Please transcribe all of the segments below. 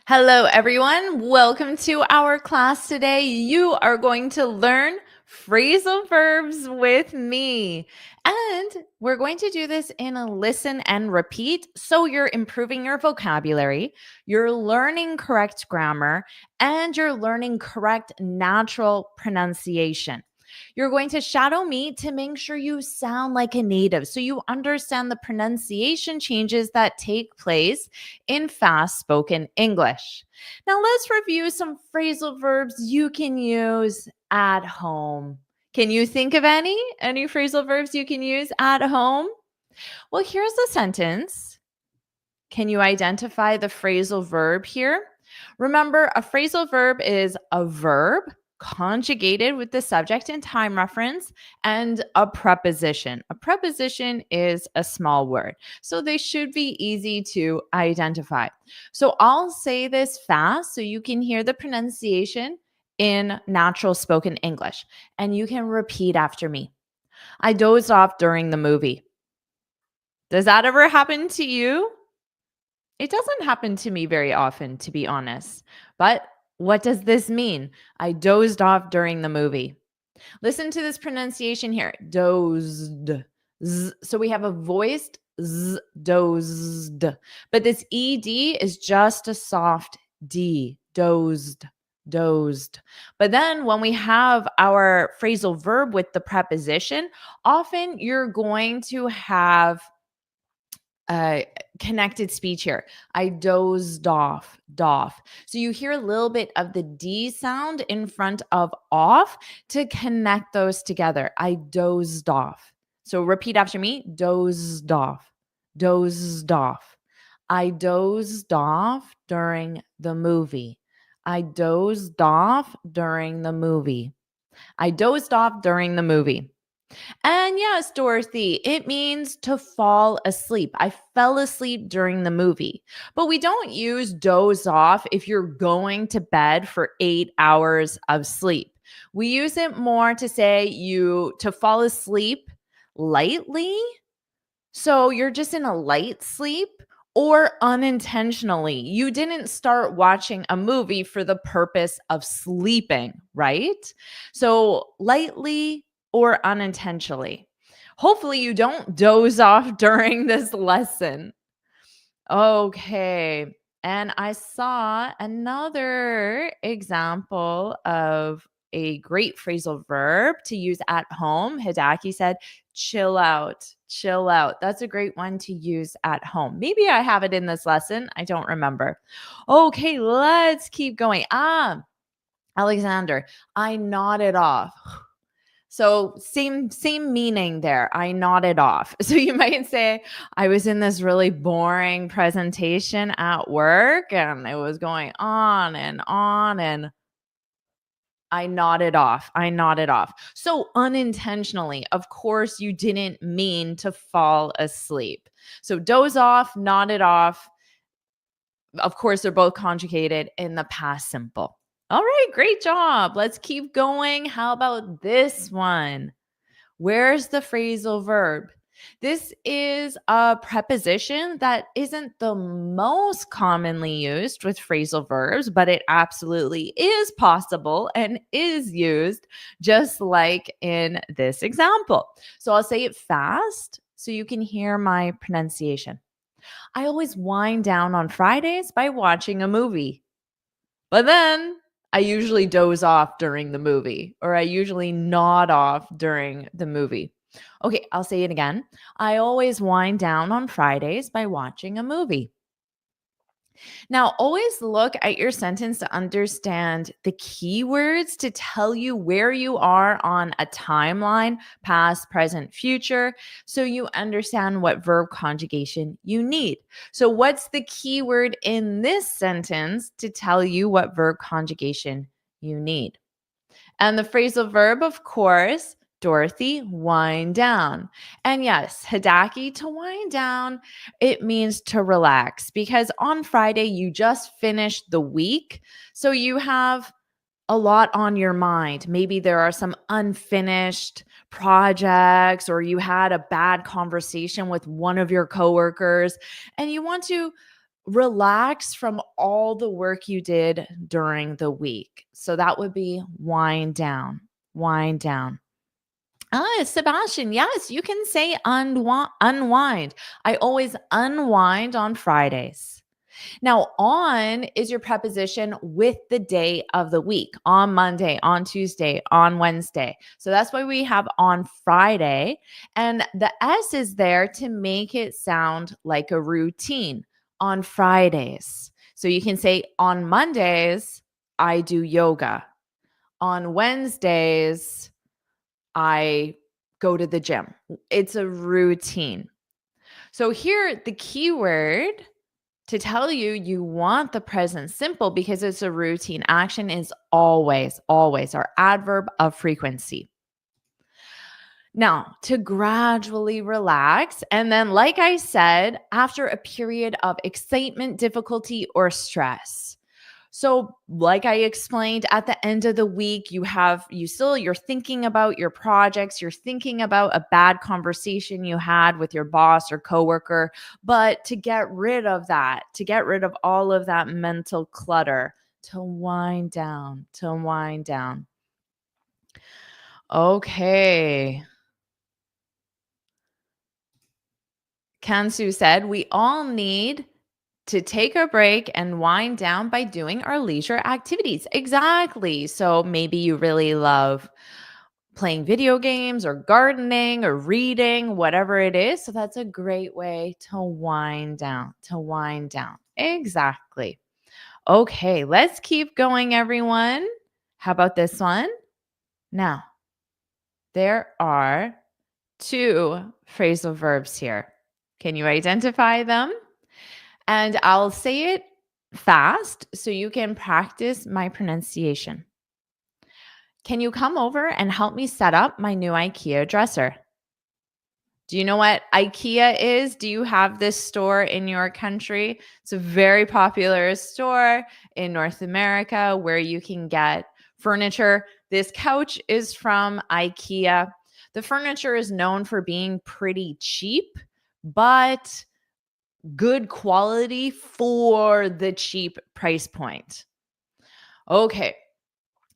Hello, everyone. Welcome to our class today. You are going to learn phrasal verbs with me. And we're going to do this in a listen and repeat. So you're improving your vocabulary, you're learning correct grammar, and you're learning correct natural pronunciation. You're going to shadow me to make sure you sound like a native so you understand the pronunciation changes that take place in fast spoken English. Now, let's review some phrasal verbs you can use at home. Can you think of any phrasal verbs you can use at home? Well, here's a sentence. Can you identify the phrasal verb here? Remember, a phrasal verb is a verb conjugated with the subject and time reference and a preposition. A preposition is a small word, so they should be easy to identify. So I'll say this fast so you can hear the pronunciation in natural spoken English, and you can repeat after me. I dozed off during the movie. Does that ever happen to you? It doesn't happen to me very often, to be honest. But what does this mean? I dozed off during the movie. Listen to this pronunciation here. Dozed. So we have a voiced z, dozed. But this ed is just a soft d. Dozed. Dozed. But then when we have our phrasal verb with the preposition, often you're going to have connected speech here. I dozed off, doff. So you hear a little bit of the D sound in front of off to connect those together. I dozed off. So repeat after me. Dozed off, dozed off. I dozed off during the movie. I dozed off during the movie. I dozed off during the movie. And yes, Dorothy, it means to fall asleep. I fell asleep during the movie. But we don't use doze off if you're going to bed for 8 hours of sleep. We use it more to say to fall asleep lightly. So you're just in a light sleep or unintentionally. You didn't start watching a movie for the purpose of sleeping, right? So lightly or unintentionally. Hopefully, you don't doze off during this lesson. Okay. And I saw another example of a great phrasal verb to use at home. Hidaki said, chill out, chill out. That's a great one to use at home. Maybe I have it in this lesson. I don't remember. Okay, let's keep going. Alexander, I nodded off. So same meaning there. I nodded off. So you might say I was in this really boring presentation at work and it was going on and I nodded off. I nodded off. So unintentionally, of course, you didn't mean to fall asleep. So doze off, nodded off. Of course, they're both conjugated in the past simple. All right, great job. Let's keep going. How about this one? Where's the phrasal verb? This is a preposition that isn't the most commonly used with phrasal verbs, but it absolutely is possible and is used just like in this example. So I'll say it fast so you can hear my pronunciation. I always wind down on Fridays by watching a movie. But then I usually doze off during the movie, or I usually nod off during the movie. Okay, I'll say it again. I always wind down on Fridays by watching a movie. Now, always look at your sentence to understand the keywords to tell you where you are on a timeline, past, present, future, so you understand what verb conjugation you need. So, what's the keyword in this sentence to tell you what verb conjugation you need? And the phrasal verb, of course, Dorothy, wind down. And yes, Hidaki, to wind down, it means to relax because on Friday you just finished the week. So you have a lot on your mind. Maybe there are some unfinished projects or you had a bad conversation with one of your coworkers and you want to relax from all the work you did during the week. So that would be wind down, wind down. Sebastian, yes, you can say unwind. I always unwind on Fridays. Now, on is your preposition with the day of the week, on Monday, on Tuesday, on Wednesday. So that's why we have on Friday. And the S is there to make it sound like a routine on Fridays. So you can say on Mondays, I do yoga. On Wednesdays, I go to the gym. It's a routine. So here, the keyword to tell you you want the present simple because it's a routine action is always, always our adverb of frequency. Now, to gradually relax. And then, like I said, after a period of excitement, difficulty, or stress. So, like I explained, at the end of the week, you're thinking about your projects, you're thinking about a bad conversation you had with your boss or coworker, but to get rid of that, to get rid of all of that mental clutter, to wind down, to wind down. Okay. Kansu said, we all need to take a break and wind down by doing our leisure activities. Exactly. So maybe you really love playing video games or gardening or reading, whatever it is. So that's a great way to wind down, to wind down. Exactly. Okay, let's keep going, everyone. How about this one? Now, there are 2 phrasal verbs here. Can you identify them? And I'll say it fast so you can practice my pronunciation. Can you come over and help me set up my new IKEA dresser? Do you know what IKEA is? Do you have this store in your country? It's a very popular store in North America where you can get furniture. This couch is from IKEA. The furniture is known for being pretty cheap, but good quality for the cheap price point. Okay,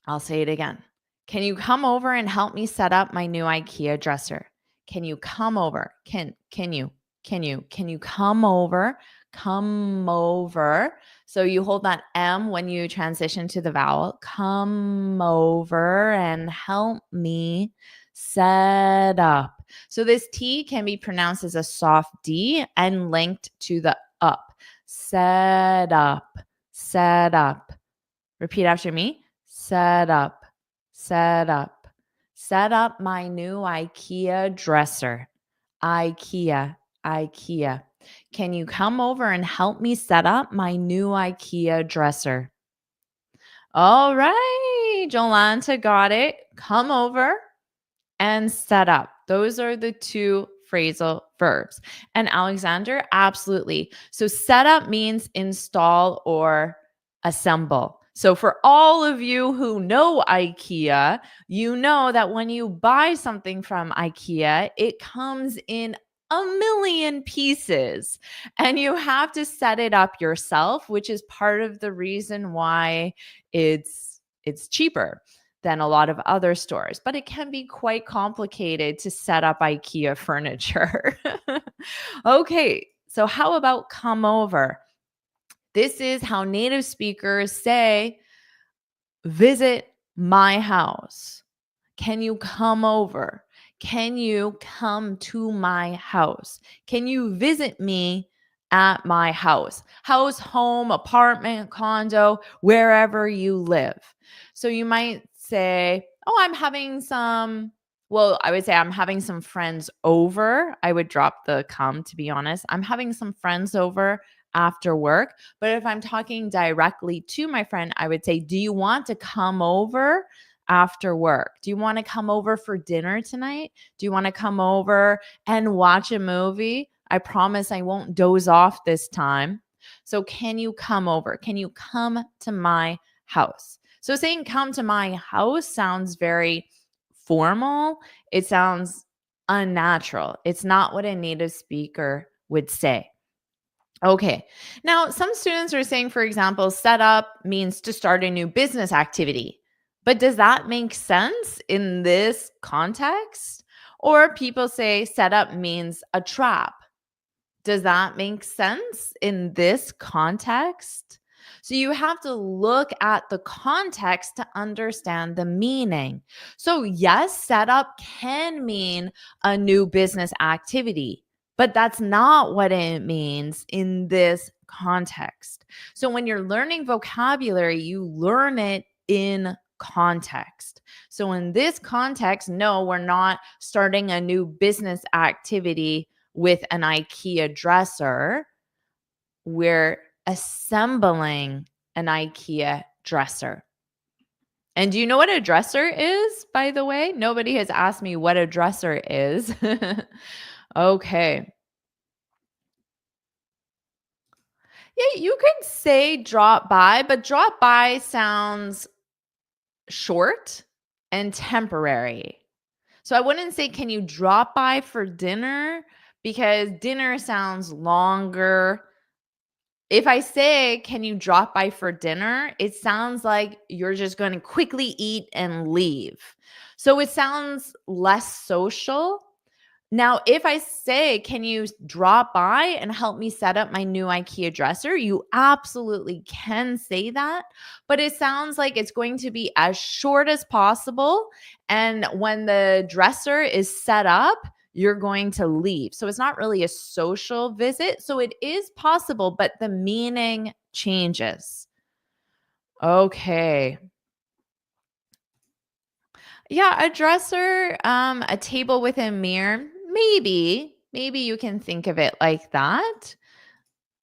I'll say it again. Can you come over and help me set up my new IKEA dresser? Can you come over? Can you come over? Come over. So you hold that M when you transition to the vowel. Come over and help me set up. So this T can be pronounced as a soft D and linked to the up. Set up. Set up. Repeat after me. Set up. Set up. Set up my new IKEA dresser. IKEA. IKEA. Can you come over and help me set up my new IKEA dresser? All right. Jolanta got it. Come over and set up. Those are the 2 phrasal verbs. And Alexander, absolutely. So set up means install or assemble. So for all of you who know IKEA, you know that when you buy something from IKEA, it comes in a million pieces and you have to set it up yourself, which is part of the reason why it's cheaper than a lot of other stores, but it can be quite complicated to set up IKEA furniture. Okay, so how about come over? This is how native speakers say, visit my house. Can you come over? Can you come to my house? Can you visit me at my house? House, home, apartment, condo, wherever you live. So you might say, oh, I would say I'm having some friends over. I would drop the come, to be honest. I'm having some friends over after work. But if I'm talking directly to my friend, I would say, do you want to come over after work? Do you want to come over for dinner tonight? Do you want to come over and watch a movie? I promise I won't doze off this time. So can you come over? Can you come to my house? So saying come to my house sounds very formal. It sounds unnatural. It's not what a native speaker would say. Okay. Now, some students are saying, for example, set up means to start a new business activity. But does that make sense in this context? Or people say set up means a trap. Does that make sense in this context? So you have to look at the context to understand the meaning. So, yes, setup can mean a new business activity, but that's not what it means in this context. So, when you're learning vocabulary, you learn it in context. So, in this context, no, we're not starting a new business activity with an IKEA dresser. We're assembling an IKEA dresser. And do you know what a dresser is, by the way? Nobody has asked me what a dresser is. Okay. Yeah, you could say drop by, but drop by sounds short and temporary. So I wouldn't say, can you drop by for dinner? Because dinner sounds longer. If I say, can you drop by for dinner? It sounds like you're just going to quickly eat and leave. So it sounds less social. Now, if I say, can you drop by and help me set up my new IKEA dresser? You absolutely can say that, but it sounds like it's going to be as short as possible. And when the dresser is set up, you're going to leave. So it's not really a social visit. So it is possible, but the meaning changes. Okay. Yeah, a dresser, a table with a mirror, maybe you can think of it like that.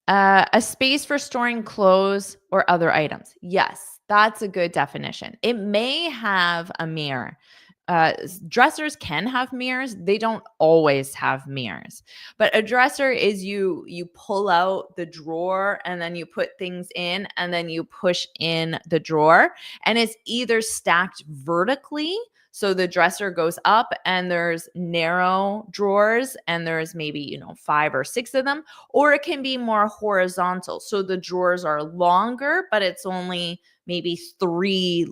A space for storing clothes or other items. Yes, that's a good definition. It may have a mirror. Dressers can have mirrors. They don't always have mirrors. But a dresser is you pull out the drawer and then you put things in and then you push in the drawer, and it's either stacked vertically, so the dresser goes up and there's narrow drawers and there's maybe, 5 or 6 of them, or it can be more horizontal. So the drawers are longer, but it's only maybe three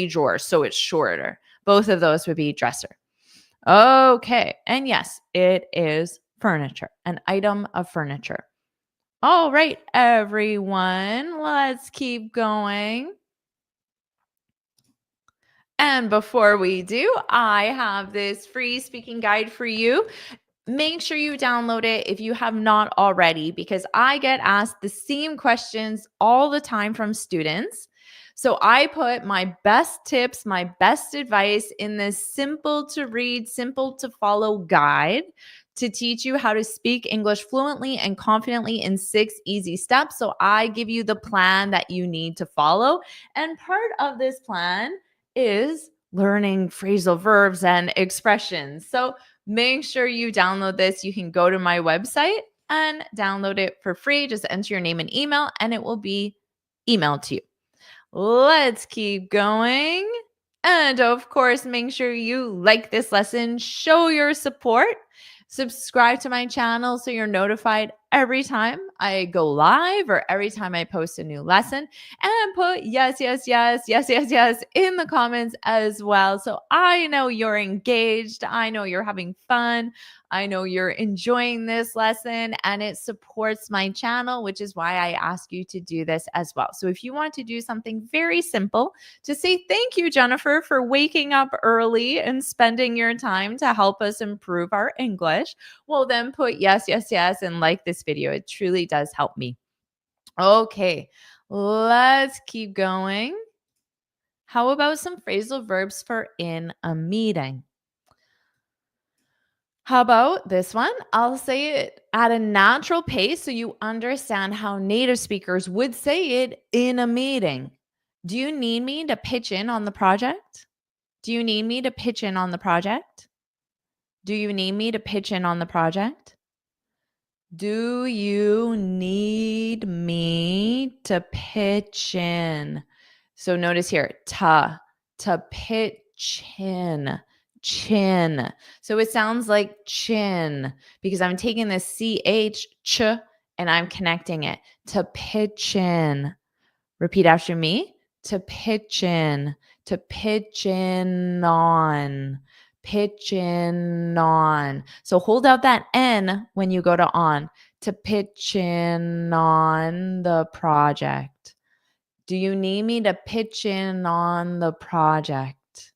drawers, so it's shorter. Both of those would be dresser. Okay. And yes, it is furniture, an item of furniture. All right, everyone, let's keep going. And before we do, I have this free speaking guide for you. Make sure you download it if you have not already, because I get asked the same questions all the time from students. So I put my best tips, my best advice in this simple to read, simple to follow guide to teach you how to speak English fluently and confidently in 6 easy steps. So I give you the plan that you need to follow. And part of this plan is learning phrasal verbs and expressions. So make sure you download this. You can go to my website and download it for free. Just enter your name and email, and it will be emailed to you. Let's keep going. And of course, make sure you like this lesson, show your support, subscribe to my channel so you're notified every time I go live or every time I post a new lesson, and put yes, yes, yes, yes, yes, yes in the comments as well. So I know you're engaged. I know you're having fun. I know you're enjoying this lesson, and it supports my channel, which is why I ask you to do this as well. So if you want to do something very simple to say thank you, Jennifer, for waking up early and spending your time to help us improve our English, well, then put yes, yes, yes, and like this video. It truly does help me. Okay, let's keep going. How about some phrasal verbs for in a meeting? How about this one? I'll say it at a natural pace so you understand how native speakers would say it in a meeting. Do you need me to pitch in on the project? Do you need me to pitch in on the project? Do you need me to pitch in on the project? Do you need me to pitch in? So notice here, to pitch in, chin. So it sounds like chin because I'm taking the ch and I'm connecting it to pitch in. Repeat after me. To pitch in, to pitch in on, pitch in on. So hold out that N when you go to on. To pitch in on the project. Do you need me to pitch in on the project?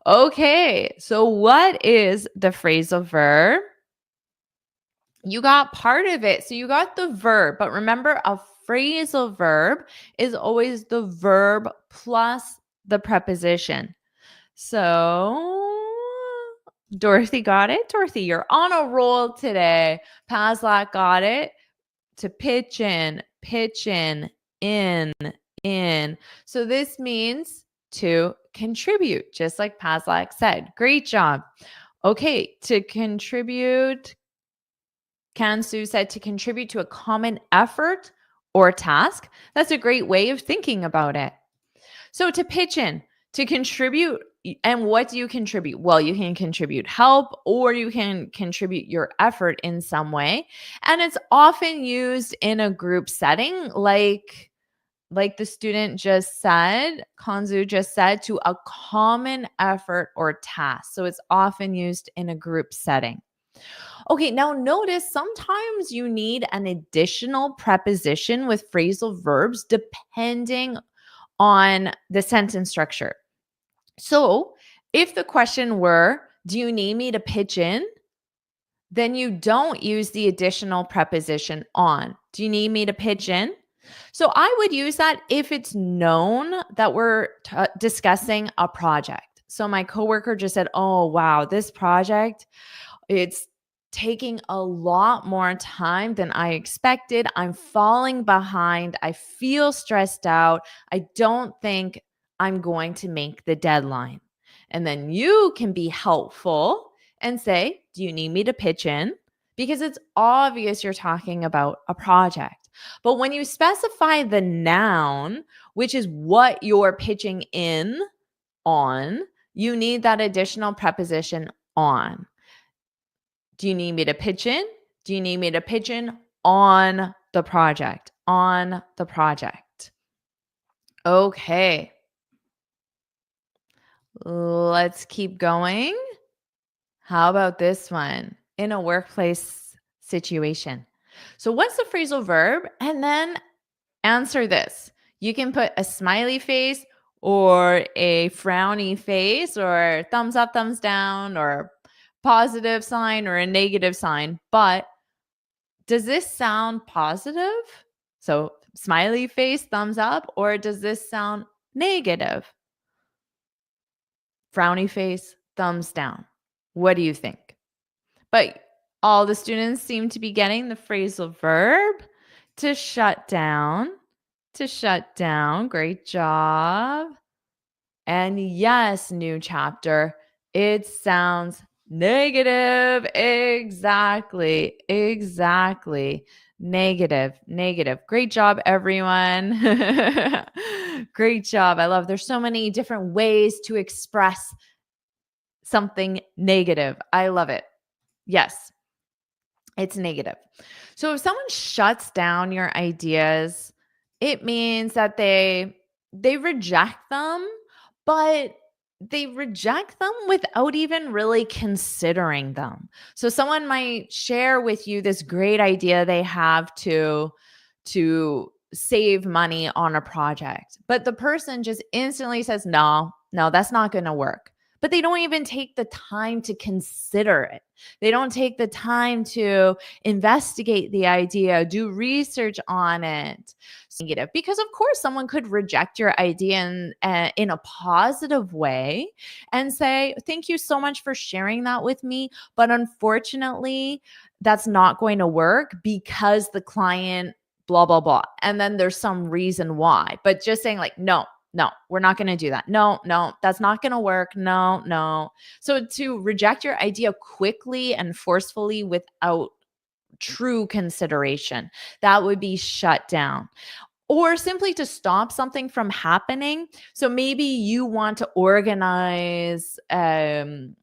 Okay, so what is the phrasal verb? You got part of it. So you got the verb, but remember a phrasal verb is always the verb plus the preposition. So Dorothy got it. Dorothy, you're on a roll today. Paslak got it. To pitch in, in. So this means to contribute, just like Paslak said. Great job. Okay, to contribute. Kansu said to contribute to a common effort or task. That's a great way of thinking about it. So to pitch in, to contribute, and what do you contribute? Well, you can contribute help or you can contribute your effort in some way. And it's often used in a group setting like the student just said, Kanzu just said, to a common effort or task. So it's often used in a group setting. Okay, now notice sometimes you need an additional preposition with phrasal verbs depending on the sentence structure. So if the question were, do you need me to pitch in? Then you don't use the additional preposition on. Do you need me to pitch in? So I would use that if it's known that we're discussing a project. So my coworker just said, oh, wow, this project, it's taking a lot more time than I expected. I'm falling behind. I feel stressed out. I don't think I'm going to make the deadline. And then you can be helpful and say, do you need me to pitch in? Because it's obvious you're talking about a project. But when you specify the noun, which is what you're pitching in on, you need that additional preposition on. Do you need me to pitch in? Do you need me to pitch in on the project? On the project. Okay. Let's keep going. How about this one? In a workplace situation. So what's the phrasal verb? And then answer this. You can put a smiley face or a frowny face or thumbs up, thumbs down, or positive sign or a negative sign. But does this sound positive? So smiley face, thumbs up, or does this sound negative? Frowny face, thumbs down. What do you think? But all the students seem to be getting the phrasal verb to shut down. To shut down. Great job. And yes, new chapter. It sounds negative. Exactly. Negative. Great job, everyone. Great job. I love there's so many different ways to express something negative. I love it. Yes, it's negative. So if someone shuts down your ideas, it means that they reject them, but they reject them without even really considering them. So someone might share with you this great idea they have to save money on a project, but the person just instantly says, no, that's not going to work. But they don't even take the time to consider it. They don't take the time to investigate the idea, do research on it. Negative, because of course someone could reject your idea in a positive way and say, thank you so much for sharing that with me, but unfortunately that's not going to work because the client blah blah blah, and then there's some reason why. But just saying like, no, we're not going to do that. No, that's not going to work. No. So to reject your idea quickly and forcefully without true consideration, that would be shut down. Or simply to stop something from happening. So maybe you want to organize a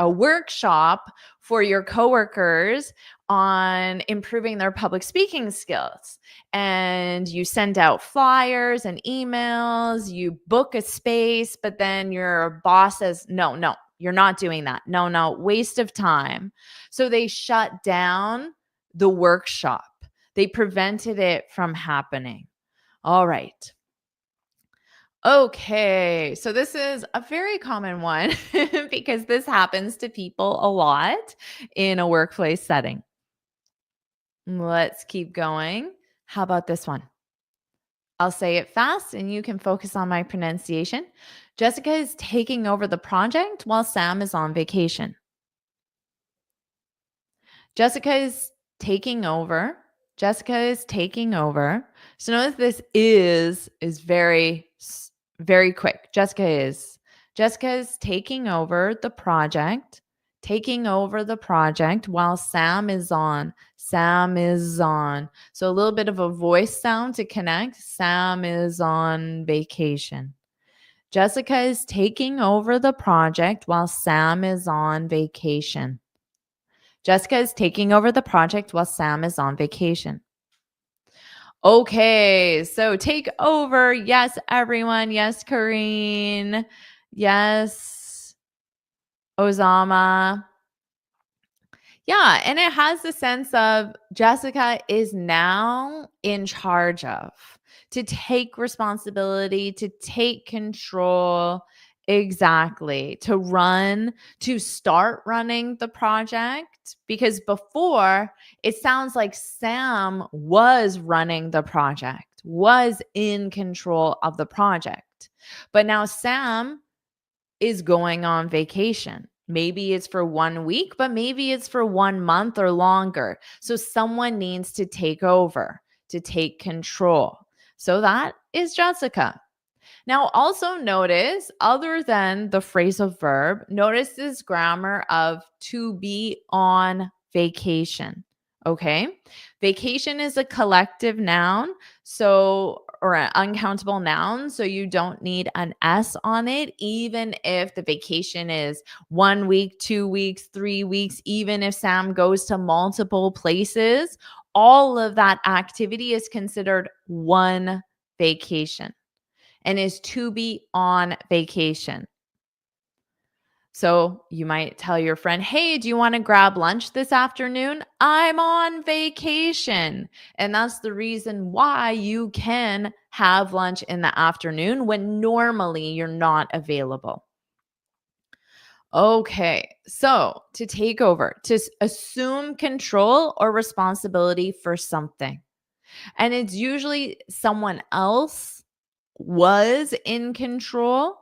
workshop for your coworkers on improving their public speaking skills. And you send out flyers and emails, you book a space, but then your boss says, no, no, you're not doing that. No, no, waste of time. So they shut down the workshop. They prevented it from happening. All right. Okay, so this is a very common one because this happens to people a lot in a workplace setting. Let's keep going. How about this one? I'll say it fast and you can focus on my pronunciation. Jessica is taking over the project while Sam is on vacation. Jessica is taking over. Jessica is taking over. So notice this is very quick. Jessica is taking over the project. Taking over the project while Sam is on. Sam is on. So a little bit of a voice sound to connect. Sam is on vacation. Jessica is taking over the project while Sam is on vacation. Jessica is taking over the project while Sam is on vacation. Okay, so take over. Yes, everyone. Yes, Kareen. Yes, Osama. Yeah, and it has the sense of Jessica is now in charge of, to take responsibility, to take control. Exactly. To start running the project. Because before, it sounds like Sam was running the project, was in control of the project. But now Sam is going on vacation. Maybe it's for 1 week, but maybe it's for 1 month or longer. So someone needs to take over, to take control. So that is Jessica. Now, also notice, other than the phrasal verb, notice this grammar of to be on vacation. Okay. Vacation is a collective noun. Or an uncountable noun. So you don't need an S on it, even if the vacation is 1 week, 2 weeks, 3 weeks, even if Sam goes to multiple places, all of that activity is considered one vacation and is to be on vacation. So you might tell your friend, hey, do you want to grab lunch this afternoon? I'm on vacation. And that's the reason why you can have lunch in the afternoon when normally you're not available. Okay, so to take over, to assume control or responsibility for something. And it's usually someone else was in control.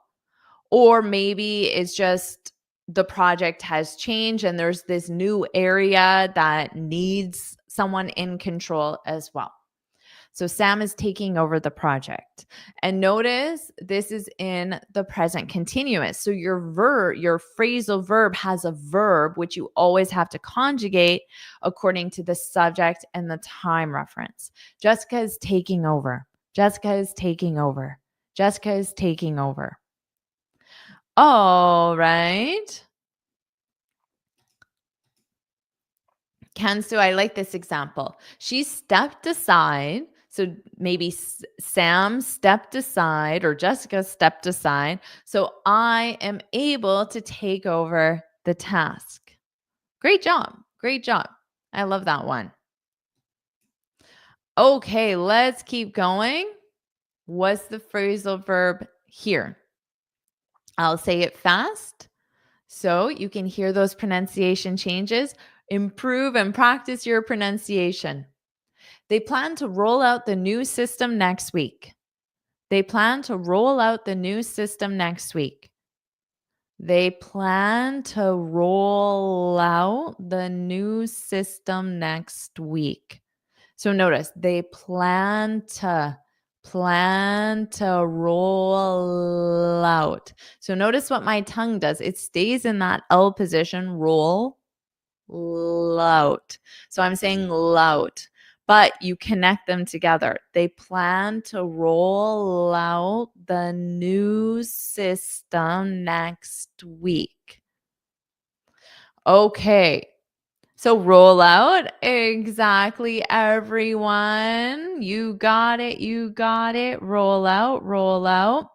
Or maybe it's just the project has changed and there's this new area that needs someone in control as well. So Sam is taking over the project. And notice this is in the present continuous. So your phrasal verb has a verb which you always have to conjugate according to the subject and the time reference. Jessica is taking over. Jessica is taking over. Jessica is taking over. All right. Kansu, I like this example. She stepped aside. So maybe Sam stepped aside or Jessica stepped aside. So I am able to take over the task. Great job. Great job. I love that one. Okay, let's keep going. What's the phrasal verb here? I'll say it fast so you can hear those pronunciation changes. Improve and practice your pronunciation. They plan to roll out the new system next week. They plan to roll out the new system next week. They plan to roll out the new system next week. So notice they plan to roll out. So notice what my tongue does. It stays in that L position, roll out. So I'm saying lout, but you connect them together. They plan to roll out the new system next week. Okay. So roll out. Exactly, everyone. You got it. You got it. Roll out. Roll out.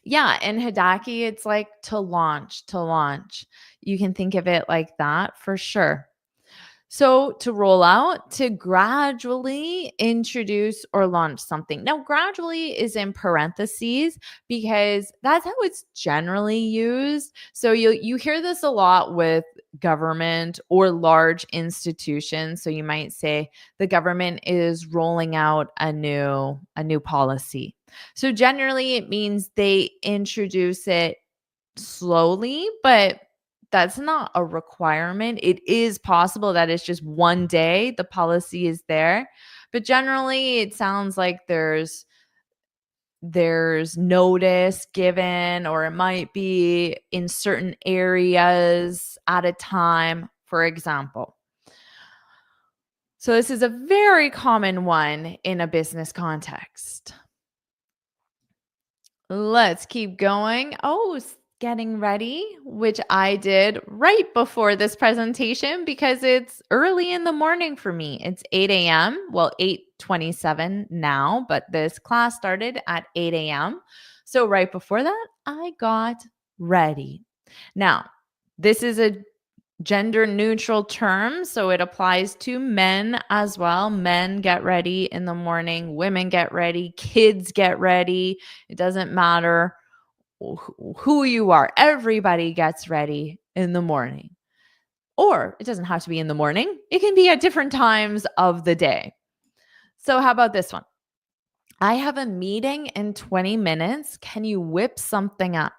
Yeah, in Hidaki, it's like to launch, to launch. You can think of it like that for sure. So, to roll out, to gradually introduce or launch something. Now, gradually is in parentheses because that's how it's generally used. So, you hear this a lot with government or large institutions. So, you might say the government is rolling out a new policy. So, generally it means they introduce it slowly, but that's not a requirement. It is possible that it's just one day the policy is there, but generally it sounds like there's notice given, or it might be in certain areas at a time, for example. So this is a very common one in a business context. Let's keep going. Oh, getting ready, which I did right before this presentation because it's early in the morning for me. It's 8 a.m. Well, 8:27 now, but this class started at 8 a.m. So right before that, I got ready. Now, this is a gender neutral term, so it applies to men as well. Men get ready in the morning, women get ready, kids get ready. It doesn't matter who you are. Everybody gets ready in the morning. Or it doesn't have to be in the morning. It can be at different times of the day. So how about this one? I have a meeting in 20 minutes. Can you whip something up?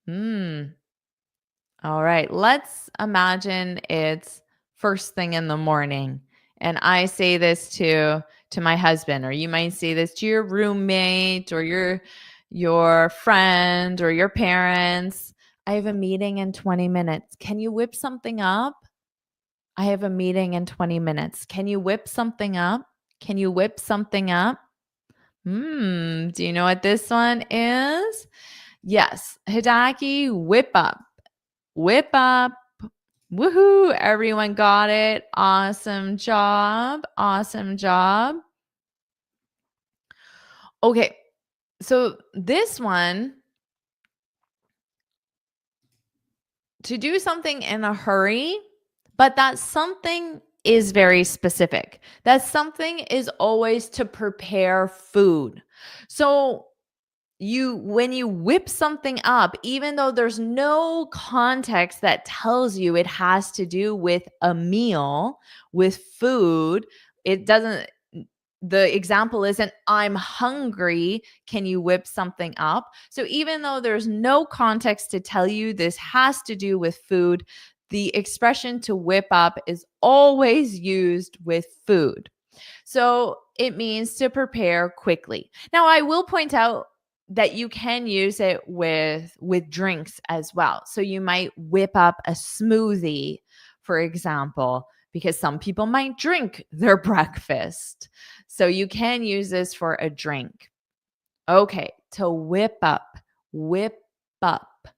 All right, let's imagine it's first thing in the morning and I say this to my husband, or you might say this to your roommate or your friend or your parents. I have a meeting in 20 minutes. Can you whip something up? I have a meeting in 20 minutes. Can you whip something up? Can you whip something up? Do you know what this one is? Yes, Hidaki, whip up. Whip up. Woohoo! Everyone got it. Awesome job. Awesome job. Okay. So this one, to do something in a hurry, but that something is very specific. That something is always to prepare food. So when you whip something up, even though there's no context that tells you it has to do with a meal, with food, it doesn't, the example isn't I'm hungry, can you whip something up? So even though there's no context to tell you this has to do with food, the expression to whip up is always used with food. So it means to prepare quickly. Now, I will point out that you can use it with drinks as well. So you might whip up a smoothie, for example, because some people might drink their breakfast. So you can use this for a drink. Okay, to whip up, whip up.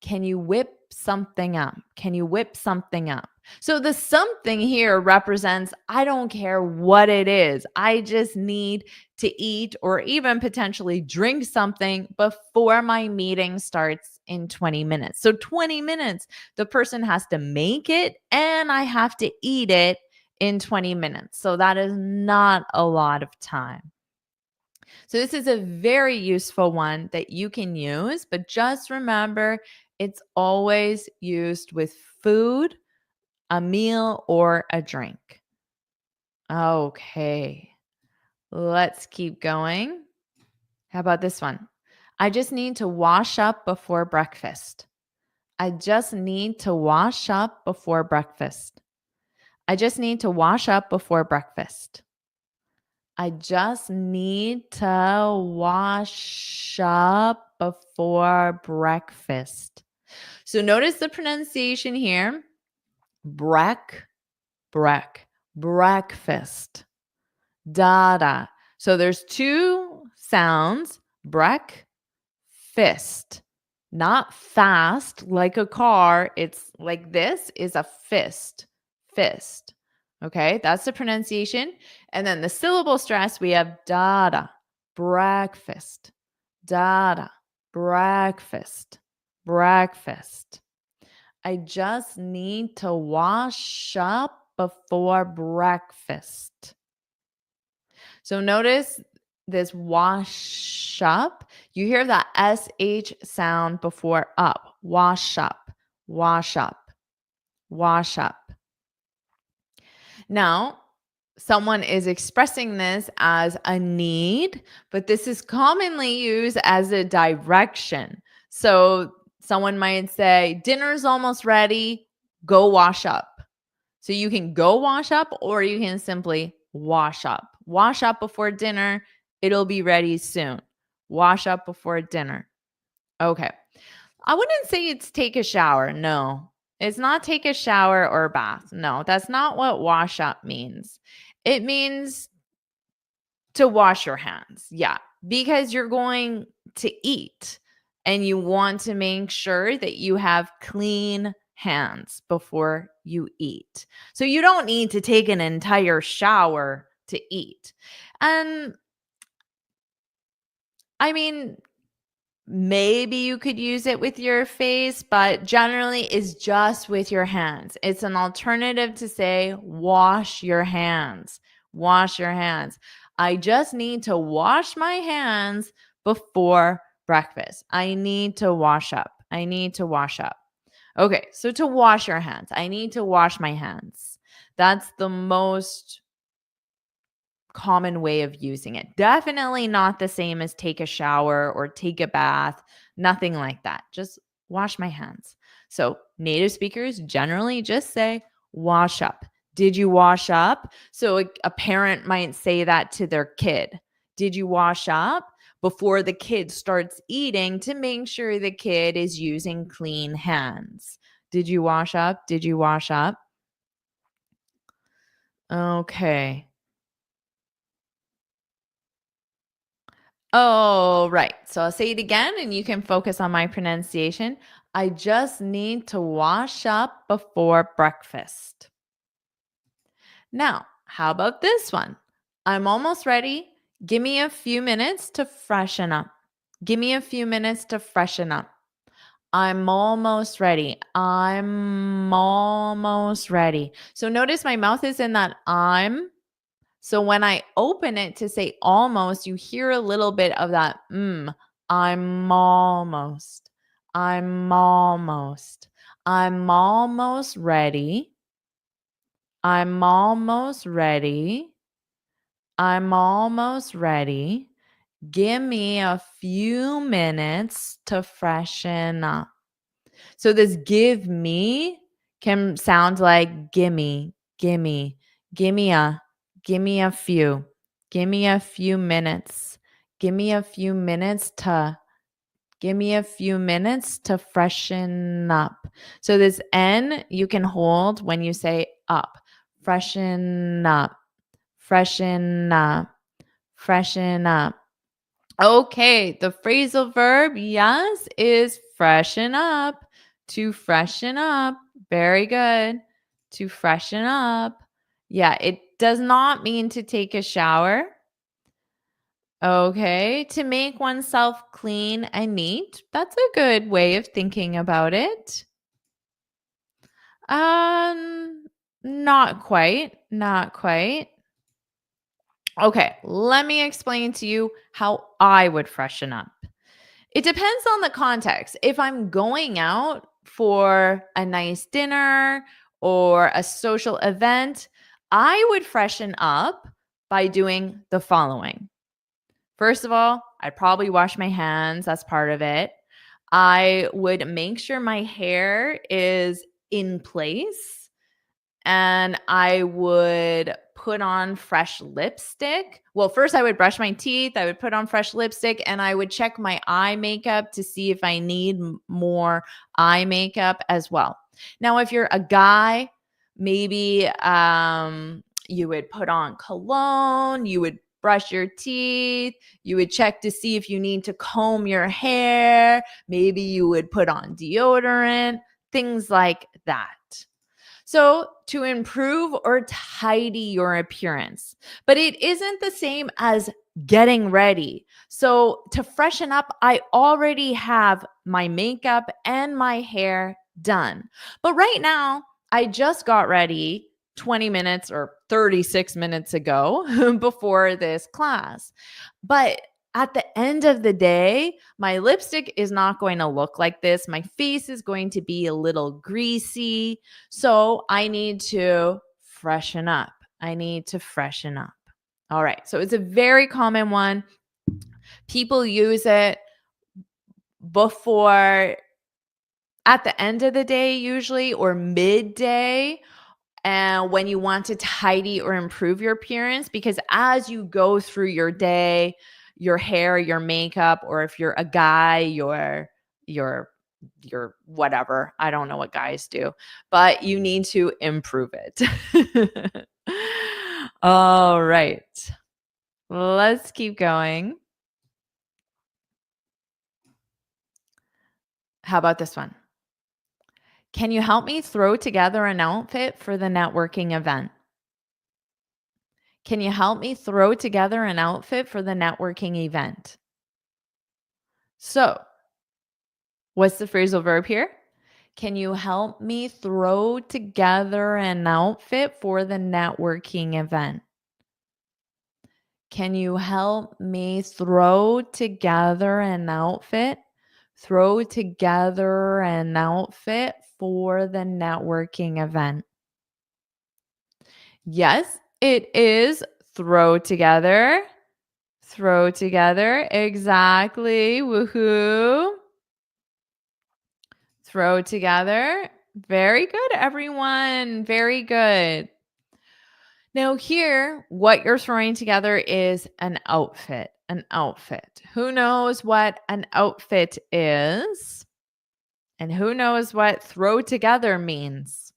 Can you whip something up? Can you whip something up? So the something here represents I don't care what it is. I just need to eat or even potentially drink something before my meeting starts in 20 minutes. So 20 minutes, the person has to make it and I have to eat it in 20 minutes. So that is not a lot of time. So this is a very useful one that you can use, but just remember it's always used with food, a meal, or a drink. Okay, let's keep going. How about this one? I just need to wash up before breakfast. I just need to wash up before breakfast. I just need to wash up before breakfast. I just need to wash up before breakfast. So notice the pronunciation here. Breakfast. Da. So there's two sounds, fist. Not fast like a car. It's like this is a fist. Fist. Okay, that's the pronunciation. And then the syllable stress, we have dada, breakfast, dada, breakfast, breakfast. I just need to wash up before breakfast. So notice this wash up. You hear that SH sound before up. Wash up, wash up, wash up. Now, someone is expressing this as a need, but this is commonly used as a direction. So someone might say, dinner's almost ready, go wash up. So you can go wash up or you can simply wash up. Wash up before dinner, it'll be ready soon. Wash up before dinner. Okay. I wouldn't say it's take a shower. No, it's not take a shower or bath. No, that's not what wash up means. It means to wash your hands. Yeah, because you're going to eat and you want to make sure that you have clean hands before you eat. So you don't need to take an entire shower to eat. And I mean, maybe you could use it with your face, but generally it's just with your hands. It's an alternative to say, wash your hands. Wash your hands. I just need to wash my hands before breakfast. I need to wash up. I need to wash up. Okay, so to wash your hands, I need to wash my hands. That's the most common way of using it. Definitely not the same as take a shower or take a bath, nothing like that. Just wash my hands. So, native speakers generally just say, wash up. Did you wash up? So, a parent might say that to their kid. Did you wash up? Before the kid starts eating to make sure the kid is using clean hands. Did you wash up? Did you wash up? Okay. Oh, right. So I'll say it again and you can focus on my pronunciation. I just need to wash up before breakfast. Now, how about this one? I'm almost ready. Give me a few minutes to freshen up. Give me a few minutes to freshen up. I'm almost ready. I'm almost ready. So notice my mouth is in that I'm. So when I open it to say almost, you hear a little bit of that I'm almost. I'm almost. I'm almost ready. I'm almost ready. I'm almost ready. Give me a few minutes to freshen up. So this give me can sound like gimme, gimme, gimme a, gimme a few, gimme a few minutes, gimme a few minutes to, give me a few minutes to freshen up. So this N you can hold when you say up, freshen up, freshen up, freshen up. Okay, the phrasal verb, yes, is freshen up. To freshen up. Very good. To freshen up. Yeah, it does not mean to take a shower. Okay, to make oneself clean and neat. That's a good way of thinking about it. Um, not quite. Not quite. Okay, let me explain to you how I would freshen up. It depends on the context. If I'm going out for a nice dinner or a social event, I would freshen up by doing the following. First of all, I'd probably wash my hands. That's part of it. I would make sure my hair is in place and I would put on fresh lipstick. Well, first I would brush my teeth, I would put on fresh lipstick, and I would check my eye makeup to see if I need more eye makeup as well. Now, if you're a guy, maybe you would put on cologne, you would brush your teeth. You would check to see if you need to comb your hair. Maybe you would put on deodorant, things like that. So, to improve or tidy your appearance, but it isn't the same as getting ready. So, to freshen up, I already have my makeup and my hair done. But right now, I just got ready 20 minutes or 36 minutes ago before this class. But at the end of the day, my lipstick is not going to look like this. My face is going to be a little greasy. So I need to freshen up. I need to freshen up. All right. So it's a very common one. People use it before, at the end of the day, usually, or midday. And when you want to tidy or improve your appearance, because as you go through your day, your hair, your makeup, or if you're a guy, your whatever. I don't know what guys do, but you need to improve it. All right. Let's keep going. How about this one? Can you help me throw together an outfit for the networking event? Can you help me throw together an outfit for the networking event? So, what's the phrasal verb here? Can you help me throw together an outfit for the networking event? Can you help me throw together an outfit? Throw together an outfit for the networking event. Yes, it is throw together. Throw together. Exactly. Woohoo. Throw together. Very good, everyone. Very good. Now, here, what you're throwing together is an outfit. An outfit. Who knows what an outfit is? And who knows what throw together means?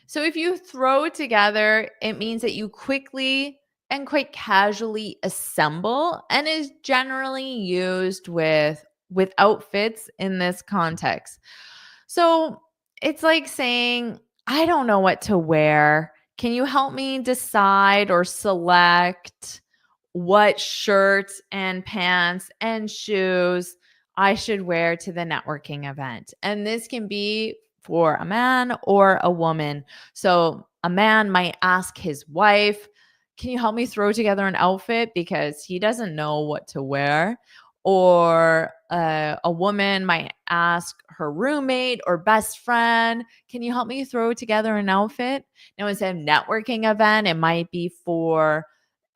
So, if you throw together, it means that you quickly and quite casually assemble, and is generally used with outfits in this context. So, it's like saying, I don't know what to wear. Can you help me decide or select what shirts and pants and shoes I should wear to the networking event? And this can be for a man or a woman. So a man might ask his wife, can you help me throw together an outfit because he doesn't know what to wear? Or a woman might ask her roommate or best friend, can you help me throw together an outfit? Now, instead of networking event, it might be for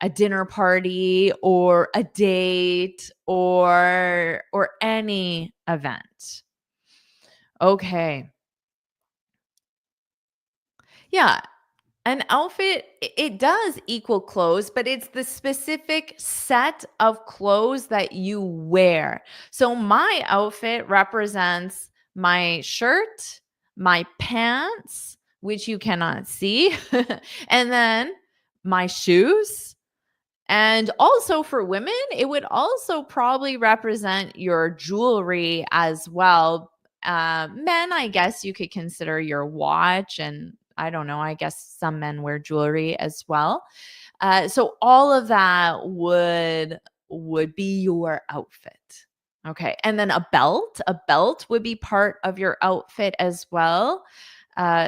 a dinner party or a date or any event. Okay. Yeah. An outfit, it does equal clothes, but it's the specific set of clothes that you wear. So my outfit represents my shirt, my pants, which you cannot see, and then my shoes. And also for women, it would also probably represent your jewelry as well. Men, I guess you could consider your watch, and I don't know, I guess some men wear jewelry as well. So all of that would be your outfit. Okay. And then a belt would be part of your outfit as well.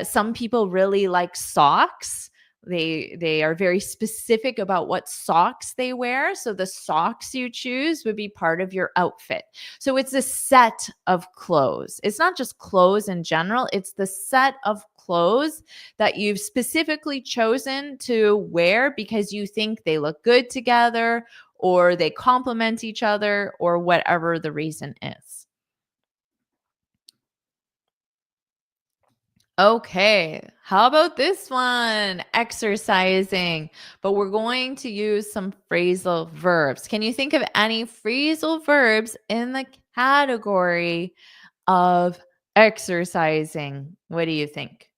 Some people really like socks. They are very specific about what socks they wear. So the socks you choose would be part of your outfit. So it's a set of clothes. It's not just clothes in general, it's the set of clothes that you've specifically chosen to wear because you think they look good together or they complement each other or whatever the reason is. Okay, how about this one? Exercising, but we're going to use some phrasal verbs. Can you think of any phrasal verbs in the category of exercising? What do you think?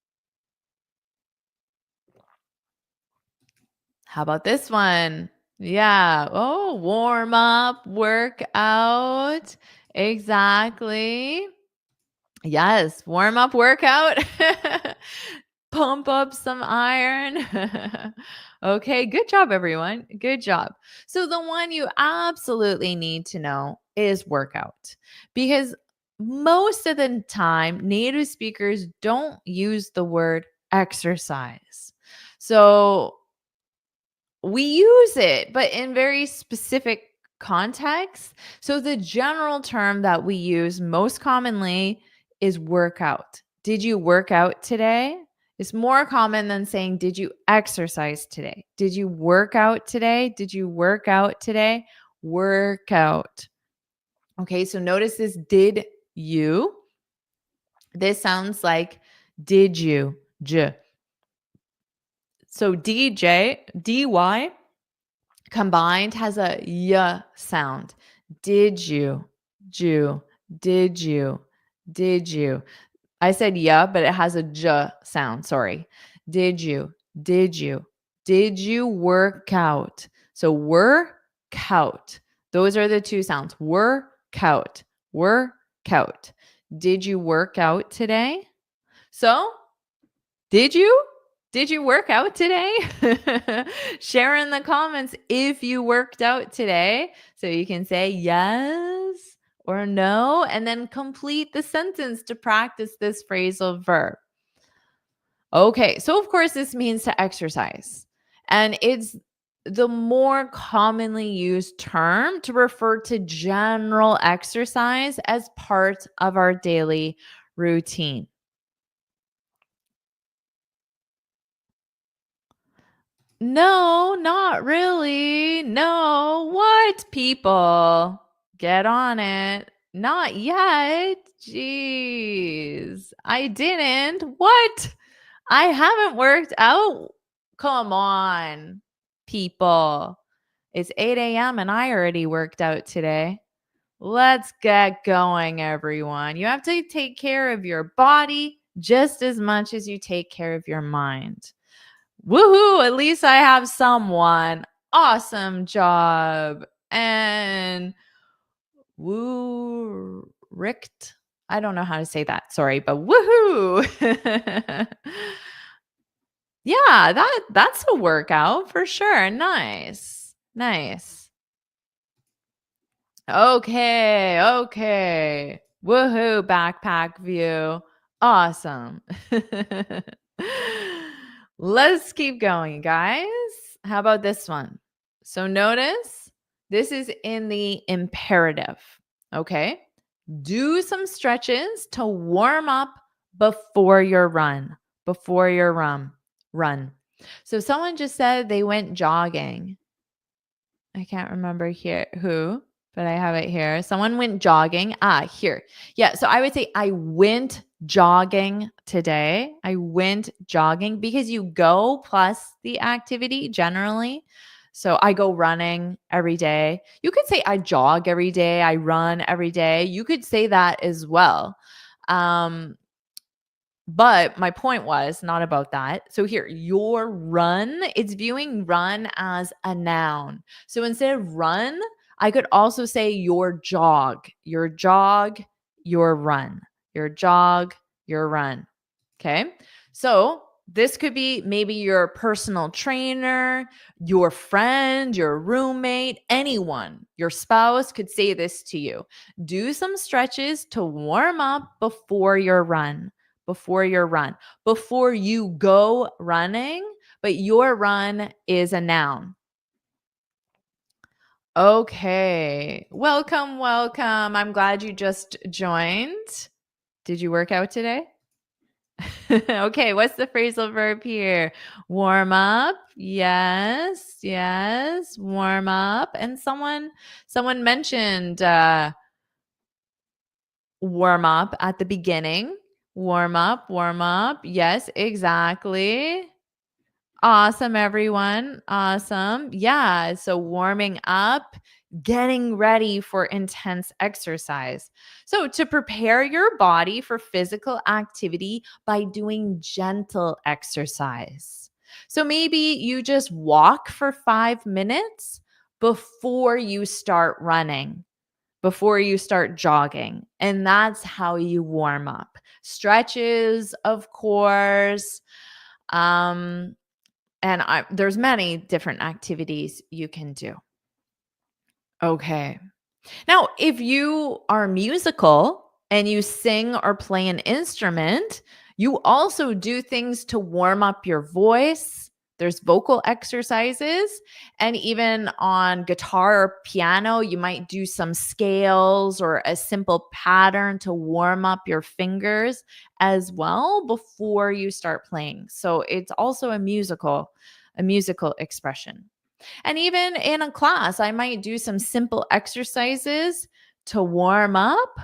How about this one? Yeah. Oh, warm up, work out. Exactly. Yes, warm up, workout. Pump up some iron. Okay, good job, everyone. Good job. So, the one you absolutely need to know is workout because most of the time, native speakers don't use the word exercise. So, we use it, but in very specific contexts. So the general term that we use most commonly is workout. Did you work out today? It's more common than saying, did you exercise today? Did you work out today? Did you work out today? Workout. Okay, so notice this did you. This sounds like did you. J. So DJ, DY combined has a y sound. Did you? Ju. Did you? Did you? I said yeah, but it has a j sound. Sorry. Did you? Did you? Did you work out? So work out. Those are the two sounds. Work out. Work out. Did you work out today? So did you? Did you work out today? Share in the comments if you worked out today. So you can say yes or no, and then complete the sentence to practice this phrasal verb. Okay, so of course, this means to exercise, and it's the more commonly used term to refer to general exercise as part of our daily routine. No, not really. No. What, people? Get on it. Not yet. Jeez. I didn't. What? I haven't worked out. Come on, people. It's 8 a.m. and I already worked out today. Let's get going, everyone. You have to take care of your body just as much as you take care of your mind. Woohoo! At least I have someone. Awesome job. And woo richt. I don't know how to say that. Sorry, but woohoo. Yeah, that's a workout for sure. Nice. Nice. Okay, okay. Woohoo, backpack view. Awesome. Let's keep going, guys. How about this one? So notice this is in the imperative. Okay. Do some stretches to warm up before your run. Before your run. So someone just said they went jogging. I can't remember here who, but I have it here. Someone went jogging. Here. Yeah. So I would say I went jogging today. I went jogging because you go plus the activity generally. So I go running every day. You could say I jog every day. I run every day. You could say that as well. But my point was not about that. So here, your run, it's viewing run as a noun. So instead of run, I could also say your jog, your run, your jog, your run. Okay. So this could be maybe your personal trainer, your friend, your roommate, anyone, your spouse could say this to you. Do some stretches to warm up before your run. Before you go running, but your run is a noun. Okay. Welcome. I'm glad you just joined. Did you work out today? Okay, what's the phrasal verb here? Warm up. Yes. Warm up. And someone mentioned warm up at the beginning. Warm up. Yes, exactly. Awesome, everyone. Awesome. Yeah. So warming up, getting ready for intense exercise. So to prepare your body for physical activity by doing gentle exercise. So maybe you just walk for 5 minutes before you start running, before you start jogging. And that's how you warm up. Stretches, of course. Um, there's many different activities you can do. Okay. Now, if you are musical and you sing or play an instrument, you also do things to warm up your voice. There's vocal exercises. And even on guitar or piano, you might do some scales or a simple pattern to warm up your fingers as well before you start playing. So it's also a musical expression. And even in a class, I might do some simple exercises to warm up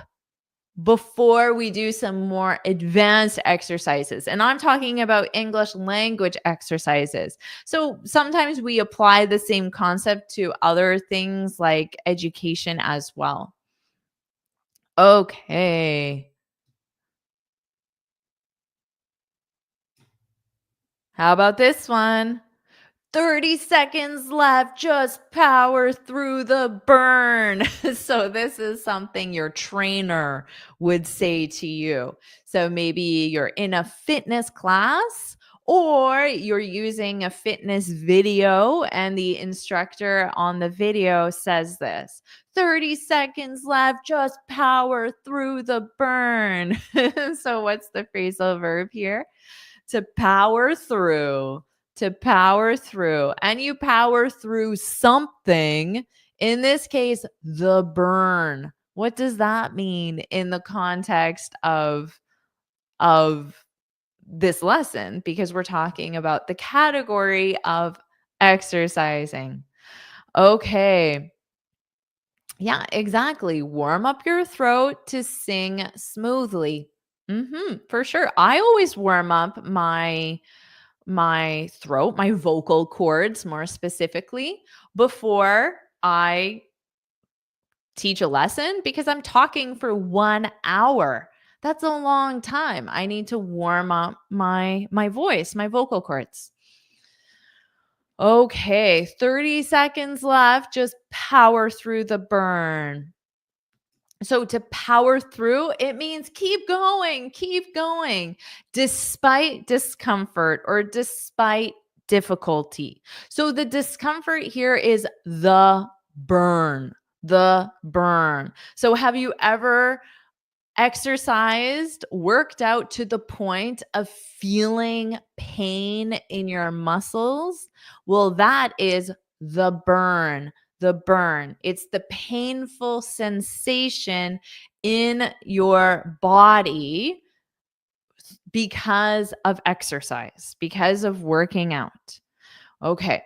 before we do some more advanced exercises. And I'm talking about English language exercises. So sometimes we apply the same concept to other things like education as well. Okay. How about this one? 30 seconds left. Just power through the burn. So, this is something your trainer would say to you. So, maybe you're in a fitness class or you're using a fitness video, and the instructor on the video says this: 30 seconds left. Just power through the burn. So, what's the phrasal verb here? To power through, to power through, and you power through something, in this case, the burn. What does that mean in the context of this lesson? Because we're talking about the category of exercising. Okay. Yeah, exactly. Warm up your throat to sing smoothly. For sure. I always warm up my throat, my vocal cords more specifically, before I teach a lesson because I'm talking for 1 hour. That's a long time. I need to warm up my voice, my vocal cords. Okay, 30 seconds left. Just power through the burn. So to power through, it means keep going, despite discomfort or despite difficulty. So the discomfort here is the burn, the burn. So have you ever exercised, worked out to the point of feeling pain in your muscles? Well, that is the burn. The burn. It's the painful sensation in your body because of exercise, because of working out. Okay.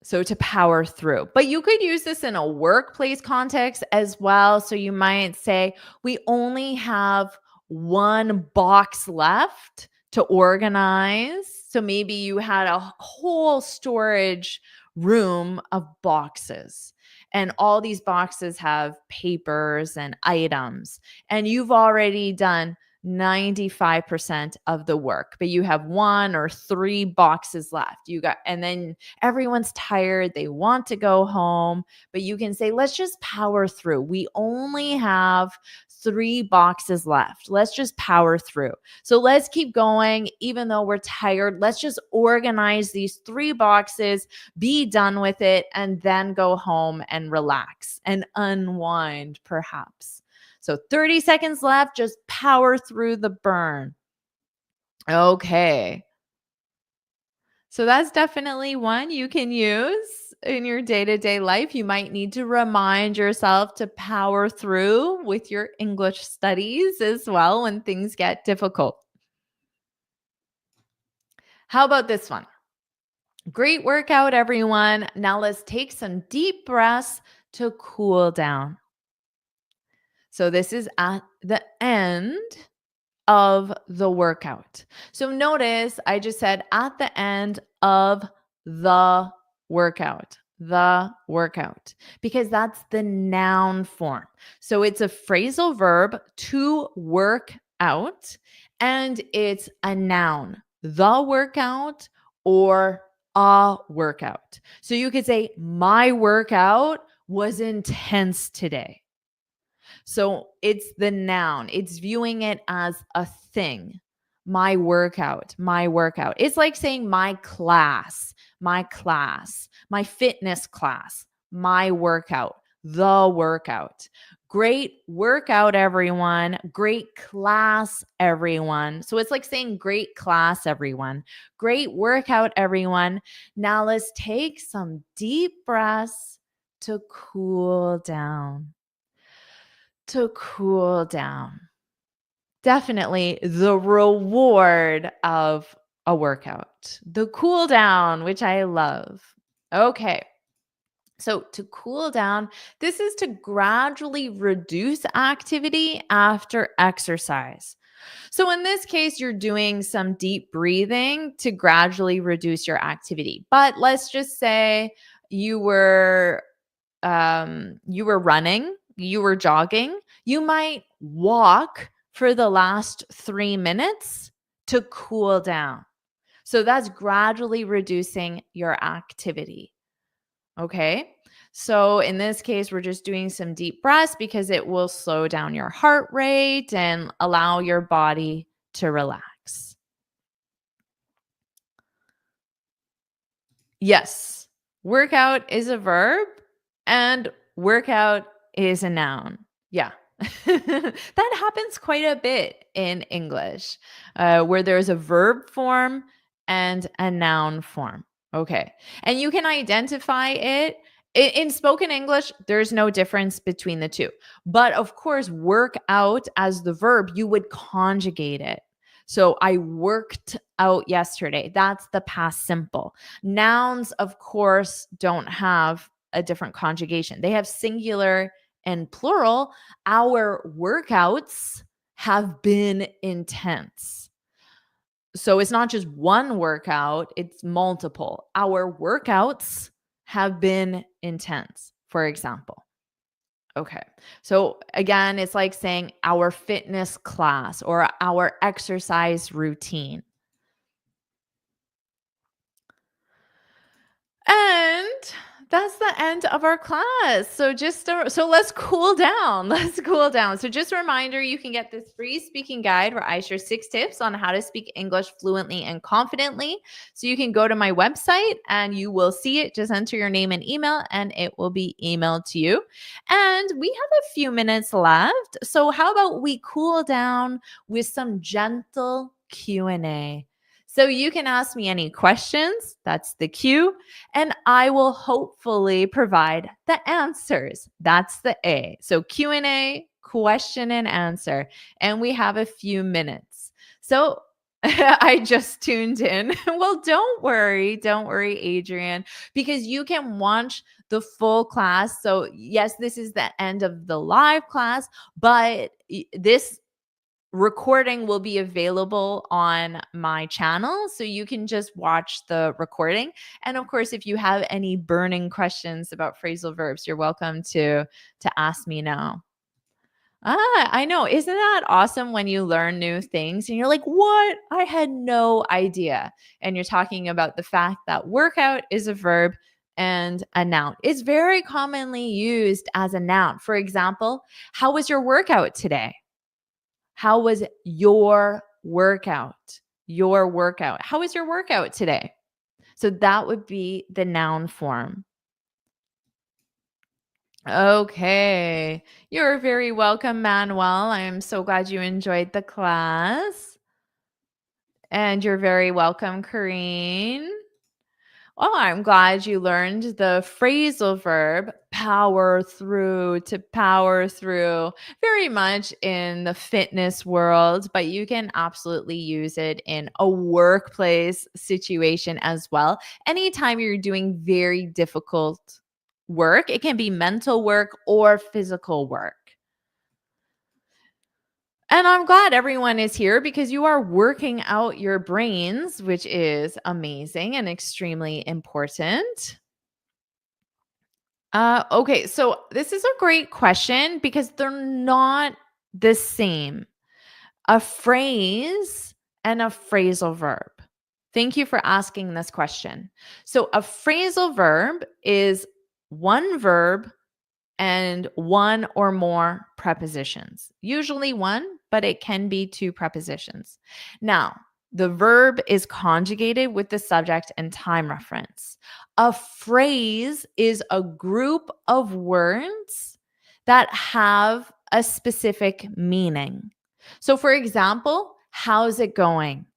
So to power through. But you could use this in a workplace context as well. So you might say, we only have one box left to organize. So maybe you had a whole storage room of boxes. And all these boxes have papers and items. And you've already done 95% of the work, but you have 1 or 3 boxes left. And then everyone's tired, they want to go home, but you can say, let's just power through. We only have 3 boxes left. Let's just power through. So let's keep going, even though we're tired. Let's just organize these 3 boxes, be done with it, and then go home and relax and unwind, perhaps. So 30 seconds left, just power through the burn. Okay. So that's definitely one you can use in your day-to-day life. You might need to remind yourself to power through with your English studies as well when things get difficult. How about this one? Great workout, everyone. Now let's take some deep breaths to cool down. So this is at the end of the workout. So notice I just said at the end of the workout, because that's the noun form. So it's a phrasal verb, to work out, and it's a noun. the workout or a workout. So you could say, my workout was intense today. So it's the noun, it's viewing it as a thing. My workout, my workout. It's like saying my class, my fitness class, my workout, the workout. Great workout, everyone. Great class, everyone. So it's like saying great class, everyone. Great workout, everyone. Now let's take some deep breaths to cool down. To cool down. Definitely the reward of a workout. The cool down, which I love. Okay. So to cool down, this is to gradually reduce activity after exercise. So in this case, you're doing some deep breathing to gradually reduce your activity. But let's just say you were you were running, you were jogging, you might walk for the last 3 minutes to cool down. So that's gradually reducing your activity. Okay. So in this case, we're just doing some deep breaths because it will slow down your heart rate and allow your body to relax. Yes, workout is a verb and workout is a noun. Yeah. That happens quite a bit in English, where there's a verb form and a noun form. Okay. And you can identify it. In spoken English, there's no difference between the two. But of course, work out as the verb, you would conjugate it. So I worked out yesterday. That's the past simple. Nouns, of course, don't have a different conjugation. They have singular and plural. Our workouts have been intense. So it's not just one workout, it's multiple. Our workouts have been intense, for example. Okay. So again, it's like saying our fitness class or our exercise routine. And that's the end of our class. So let's cool down. Let's cool down. So just a reminder, you can get this free speaking guide where I share 6 tips on how to speak English fluently and confidently. So you can go to my website and you will see it. Just enter your name and email and it will be emailed to you. And we have a few minutes left. So how about we cool down with some gentle Q&A? So you can ask me any questions. That's the Q. And I will hopefully provide the answers. That's the A. So Q&A, question and answer. And we have a few minutes. So I just tuned in. Well, don't worry, Adrian, because you can watch the full class. So yes, this is the end of the live class, but this recording will be available on my channel, so you can just watch the recording. And of course, if you have any burning questions about phrasal verbs, you're welcome to ask me now. I know. Isn't that awesome when you learn new things and you're like, what? I had no idea. And you're talking about the fact that workout is a verb and a noun. It's very commonly used as a noun. For example, how was your workout today? How was your workout? Your workout. How was your workout today? So that would be the noun form. Okay. You're very welcome, Manuel. I am so glad you enjoyed the class. And you're very welcome, Kareen. Oh, I'm glad you learned the phrasal verb power through, to power through, very much in the fitness world, but you can absolutely use it in a workplace situation as well. Anytime you're doing very difficult work, it can be mental work or physical work. And I'm glad everyone is here because you are working out your brains, which is amazing and extremely important. Okay, so this is a great question because they're not the same. A phrase and a phrasal verb. Thank you for asking this question. So, a phrasal verb is one verb and one or more prepositions. Usually one, but it can be two prepositions. Now, the verb is conjugated with the subject and time reference. A phrase is a group of words that have a specific meaning. So, for example, how's it going?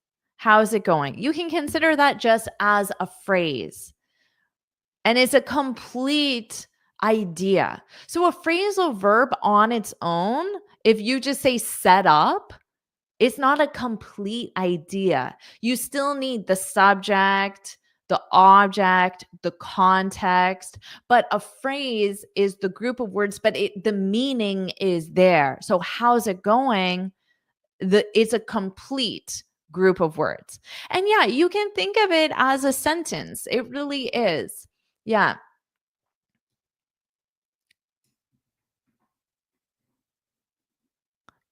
How's it going? You can consider that just as a phrase. And it's a complete idea. So a phrasal verb on its own, if you just say set up, it's not a complete idea. You still need the subject, the object, the context, but a phrase is the group of words, but the meaning is there. So how's it going? It's a complete group of words. And yeah, you can think of it as a sentence. It really is. Yeah.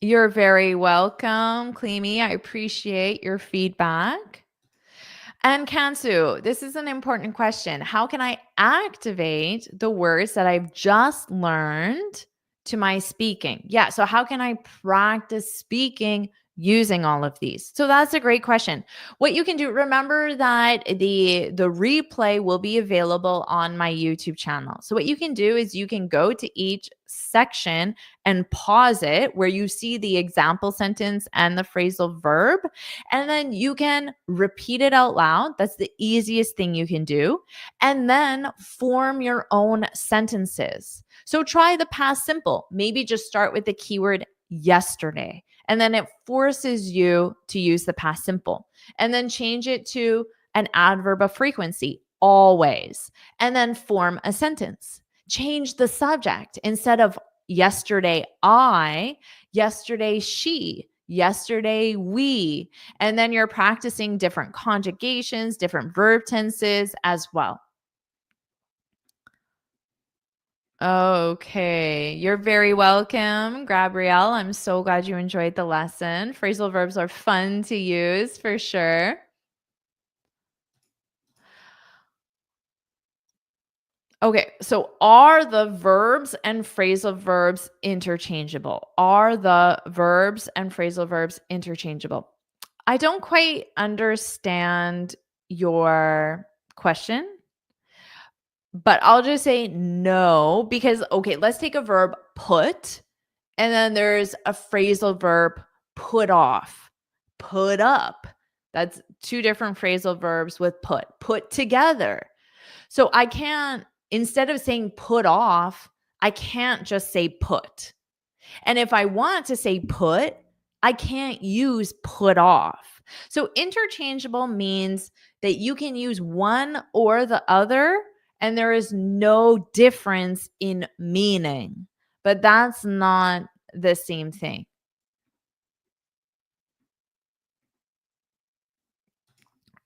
You're very welcome, Cleamy. I appreciate your feedback. And Kansu, this is an important question. How can I activate the words that I've just learned to my speaking? Yeah, so how can I practice speaking using all of these? So that's a great question. What you can do, remember that the replay will be available on my YouTube channel. So what you can do is you can go to each section and pause it where you see the example sentence and the phrasal verb, and then you can repeat it out loud. That's the easiest thing you can do. And then form your own sentences. So try the past simple. Maybe just start with the keyword yesterday. And then it forces you to use the past simple. And then change it to an adverb of frequency, always. And then form a sentence. Change the subject. Instead of yesterday, I, yesterday, she, yesterday, we. And then you're practicing different conjugations, different verb tenses as well. Okay, you're very welcome, Gabrielle. I'm so glad you enjoyed the lesson. Phrasal verbs are fun to use for sure. Okay, so are the verbs and phrasal verbs interchangeable? Are the verbs and phrasal verbs interchangeable? I don't quite understand your question, but I'll just say no because, okay, let's take a verb put, and then there's a phrasal verb put off, put up. That's two different phrasal verbs with put together. So I can't, instead of saying put off, I can't just say put. And if I want to say put, I can't use put off. So interchangeable means that you can use one or the other, and there is no difference in meaning. But that's not the same thing.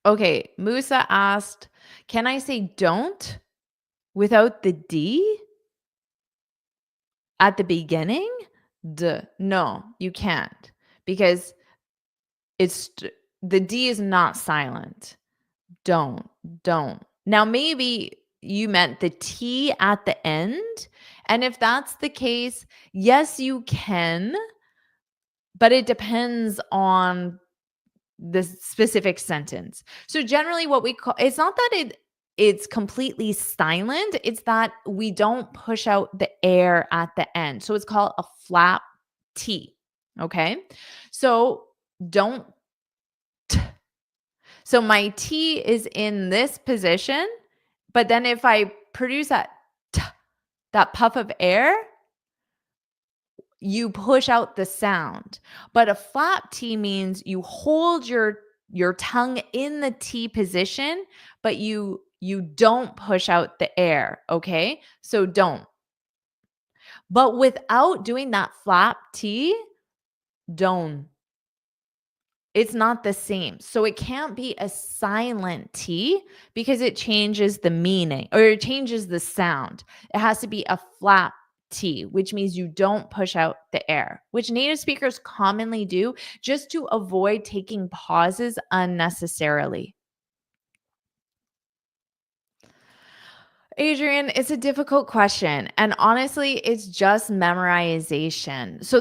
Okay, Musa asked, can I say don't without the D at the beginning? No, you can't, because it's the D is not silent. Don't. Now, maybe you meant the T at the end. And if that's the case, yes, you can, but it depends on the specific sentence. So generally what we call, it's not that it's completely silent, it's that we don't push out the air at the end. So it's called a flap T. Okay? So don't. So my T is in this position, but then if I produce that puff of air, you push out the sound. But a flap T means you hold your tongue in the T position, but you don't push out the air, okay? So don't. But without doing that flap T, don't. It's not the same. So it can't be a silent T because it changes the meaning or it changes the sound. It has to be a flap T, which means you don't push out the air, which native speakers commonly do just to avoid taking pauses unnecessarily. Adrian, it's a difficult question. And honestly, it's just memorization. So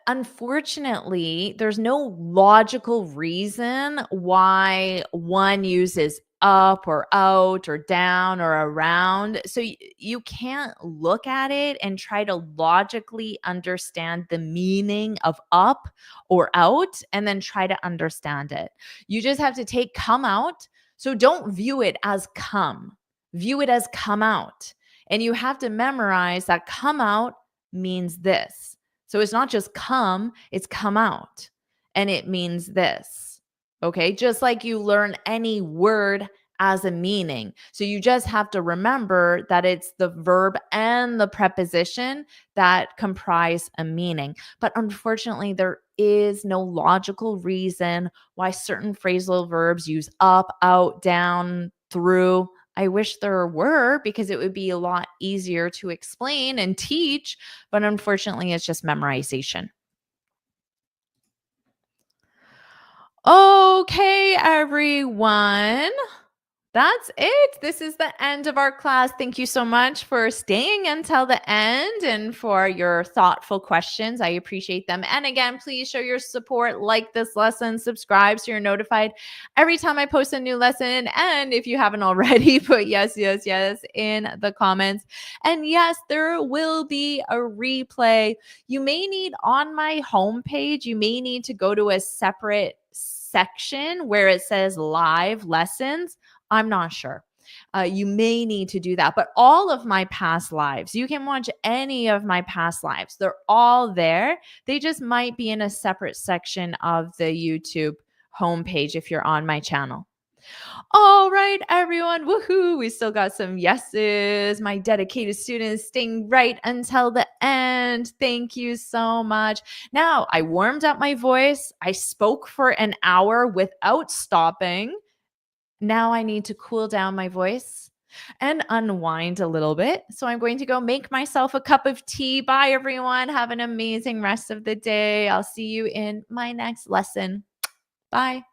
unfortunately, there's no logical reason why one uses up or out or down or around. So you can't look at it and try to logically understand the meaning of up or out and then try to understand it. You just have to take come out. So don't view it as come. View it as come out. And you have to memorize that come out means this. So it's not just come, it's come out. And it means this. Okay. Just like you learn any word as a meaning. So you just have to remember that it's the verb and the preposition that comprise a meaning. But unfortunately, there is no logical reason why certain phrasal verbs use up, out, down, through. I wish there were because it would be a lot easier to explain and teach, but unfortunately, it's just memorization. Okay, everyone. That's it. This is the end of our class. Thank you so much for staying until the end and for your thoughtful questions. I appreciate them. And again, please show your support, like this lesson, subscribe so you're notified every time I post a new lesson. And if you haven't already, put yes, yes, yes in the comments. And yes, there will be a replay. You may need on my homepage, you may need to go to a separate section where it says live lessons. I'm not sure. You may need to do that. But all of my past lives, you can watch any of my past lives. They're all there. They just might be in a separate section of the YouTube homepage if you're on my channel. All right, everyone. Woohoo. We still got some yeses. My dedicated students staying right until the end. Thank you so much. Now, I warmed up my voice. I spoke for an hour without stopping. Now I need to cool down my voice and unwind a little bit. So I'm going to go make myself a cup of tea. Bye, everyone. Have an amazing rest of the day. I'll see you in my next lesson. Bye.